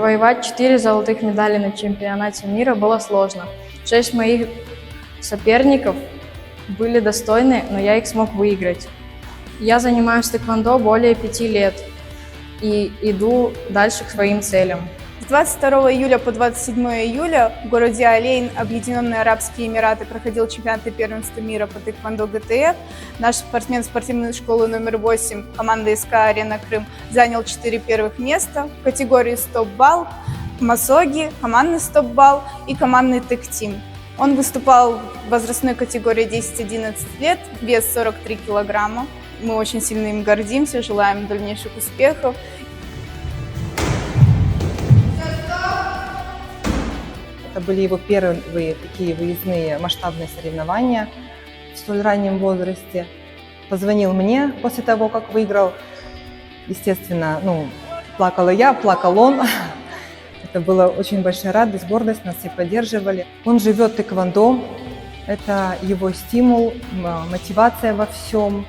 Завоевать 4 золотых медали на чемпионате мира было сложно. 6 моих соперников были достойны, но я их смог выиграть. Я занимаюсь тэквондо более 5 лет и иду дальше к своим целям. С 22 июля по 27 июля в городе Алейн, Объединенные Арабские Эмираты, проходил чемпионат и первенство мира по тэквондо ГТФ. Наш спортсмен спортивной школы номер 8, команда СК «Арена Крым», занял 4 первых места в категории стоп-балл, масоги, командный стоп-балл и командный тэк-тим. Он выступал в возрастной категории 10-11 лет, вес 43 килограмма. Мы очень сильно им гордимся, желаем дальнейших успехов. Это были его первые такие выездные масштабные соревнования в столь раннем возрасте. Позвонил мне после того, как выиграл. Естественно, плакала я, плакал он. Это была очень большая радость, гордость, нас все поддерживали. Он живет тэквондо, это его стимул, мотивация во всем.